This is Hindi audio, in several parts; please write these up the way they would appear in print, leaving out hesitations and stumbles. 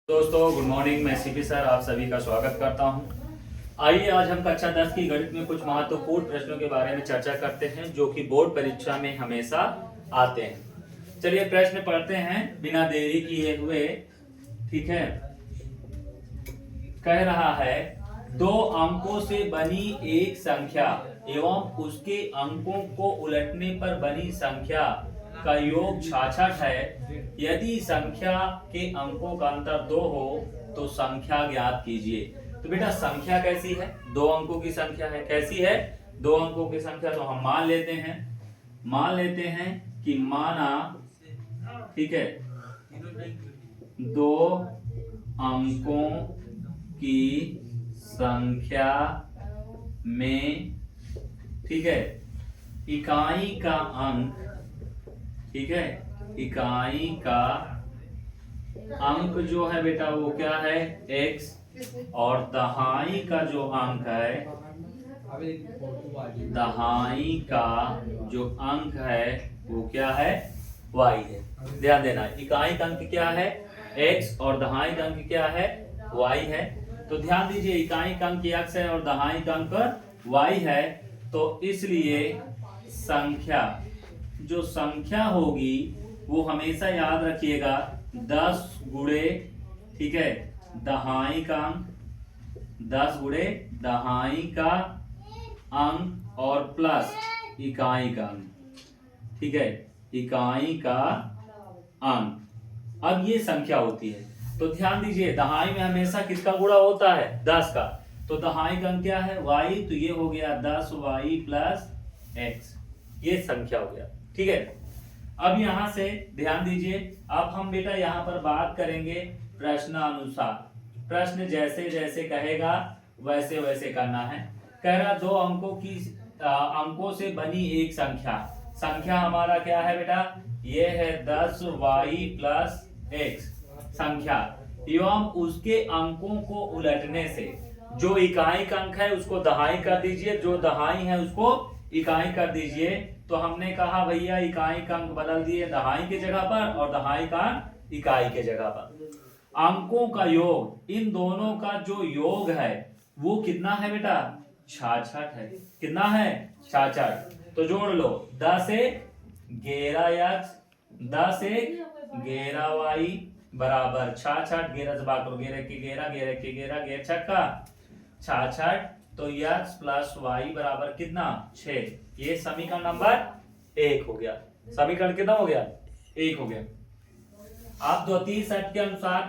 दोस्तों गुड मॉर्निंग। मैं सीपी सर आप सभी का स्वागत करता हूं। आइए आज हम कक्षा 10 की गणित में कुछ महत्वपूर्ण प्रश्नों के बारे में चर्चा करते हैं जो कि बोर्ड परीक्षा में हमेशा आते हैं। चलिए प्रश्न पढ़ते हैं बिना देरी किए हुए। ठीक है, कह रहा है दो अंकों से बनी एक संख्या एवं उसके अंकों को उलटने पर बनी संख्या का योग 66 है। यदि संख्या के अंकों का अंतर 2 हो तो संख्या ज्ञात कीजिए। तो बेटा संख्या कैसी है? दो अंकों की संख्या है। कैसी है? दो अंकों की संख्या। तो हम मान लेते हैं कि माना, ठीक है, दो अंकों की संख्या में, ठीक है, इकाई का अंक, ठीक है, इकाई का अंक जो है बेटा वो क्या है? x, और दहाई का जो अंक है, दहाई का जो अंक है वो क्या है? y है। ध्यान देना, इकाई का अंक क्या है? x और दहाई का अंक क्या है? y है। तो ध्यान दीजिए, इकाई का अंक x है और दहाई का अंक y है। तो इसलिए संख्या, जो संख्या होगी वो हमेशा याद रखिएगा 10 गुणे, ठीक है, दहाई का अंक, 10 गुणे दहाई का अंक और प्लस इकाई का अंक, ठीक है, इकाई का अंक। अब ये संख्या होती है तो ध्यान दीजिए दहाई में हमेशा किसका गुणा होता है? 10 का। तो दहाई का अंक क्या है? y। तो ये हो गया 10y प्लस x। ये संख्या हो गया। ठीक है, अब यहां से ध्यान दीजिए, अब हम बेटा यहां पर बात करेंगे प्रश्नानुसार। प्रश्न जैसे जैसे कहेगा वैसे वैसे करना है। कह रहा दो अंकों से बनी एक संख्या। संख्या हमारा क्या है बेटा? ये है 10y प्लस x संख्या, एवं उसके अंकों को उलटने से जो इकाई का अंक है उसको दहाई कर दीजिए, जो दहाई है उसको इकाई कर दीजिए। तो हमने कहा भैया इकाई का अंक बदल दिए दहाई की जगह पर और दहाई का इकाई के जगह पर। अंकों का योग, इन दोनों का जो योग है वो कितना है बेटा? 66 है। कितना है? 66। तो जोड़ लो, 10 से 11x, 10 से 11y बराबर 66। 11 से भाग करो, 11 के 11, 11 के 11, 11 छक्का 66। तो x प्लस वाई बराबर कितना? 6। ये समीकरण नंबर 1 हो गया। समीकरण कितना हो गया? 1 हो गया। आप द्वितीय शर्त के अनुसार,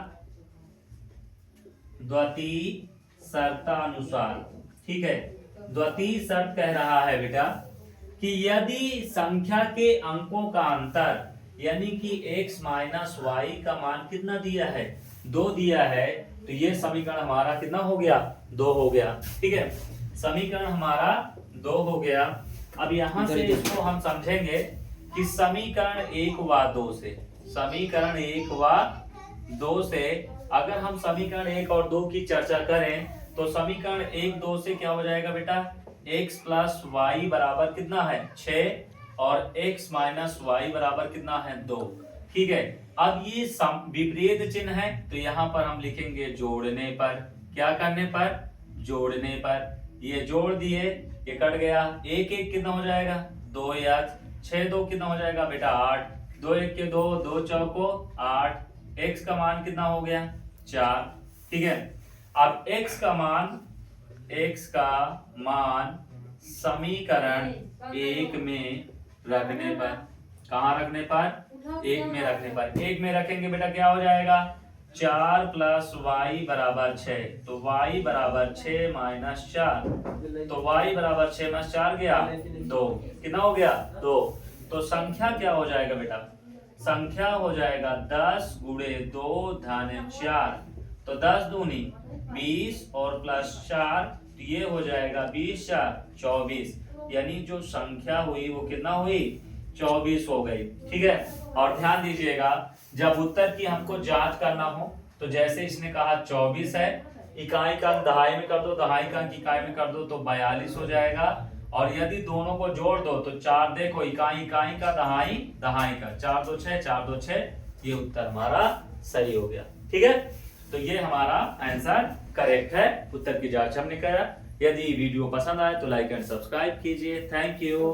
द्वितीय शर्तानुसार, ठीक है, द्वितीय शर्त कह रहा है बेटा कि यदि संख्या के अंकों का अंतर यानी कि x माइनस वाई का मान कितना दिया है? 2 दिया है। तो ये समीकरण हमारा कितना हो गया? 2 हो गया। ठीक है, समीकरण हमारा 2 हो गया। अब यहां से इसको हम समझेंगे कि समीकरण 1 व 2 से, समीकरण 1 व 2 से अगर हम समीकरण 1 और 2 की चर्चा करें तो समीकरण 1 2 से क्या हो जाएगा बेटा? x प्लस वाई बराबर कितना है? 6 और x माइनस वाई बराबर कितना है? 2। ठीक है, अब ये विपरीत चिन्ह है तो यहां पर हम लिखेंगे जोड़ने पर। क्या करने पर? जोड़ने पर। ये जोड़ दिए, ये कट गया, 1 1 कितना हो जाएगा? 2x, 6 2 कितना हो जाएगा बेटा? 8, 2 1 के 2, 2 चौको 8, x का मान कितना हो गया? 4। ठीक है, अब x का मान समीकरण 1 में रखने पर, कहां रखने पर? 1 में रखने पर। 1 में रखेंगे बेटा क्या हो जाएगा? 4 प्लस वाई बराबर 6। तो y बराबर 6 माइनस 4। तो y बराबर 6 माइनस 4 गया 2। कितना हो गया? 2। तो संख्या क्या हो जाएगा बेटा? संख्या हो जाएगा 10 गुणे 2 धन 4। तो 10 दूनी 20 और प्लस 4, तो ये हो जाएगा 20 4 24। यानी जो संख्या हुई वो कितना हुई? 24 हो गई। ठीक है, और ध्यान दीजिएगा जब उत्तर की हमको जांच करना हो तो जैसे इसने कहा 24 है, इकाई का अंक दहाई में कर दो, दहाई का अंक इकाई में कर दो तो 42 हो जाएगा। और यदि दोनों को जोड़ दो तो 4, देखो इकाई इकाई का, दहाई दहाई का, 4 2 6, 4 2 6, ये उत्तर हमारा सही हो गया। ठीक है, तो ये हमारा आंसर करेक्ट है। उत्तर की जांच हमने करा। यदि वीडियो पसंद आए तो लाइक एंड सब्सक्राइब कीजिए। Thank you.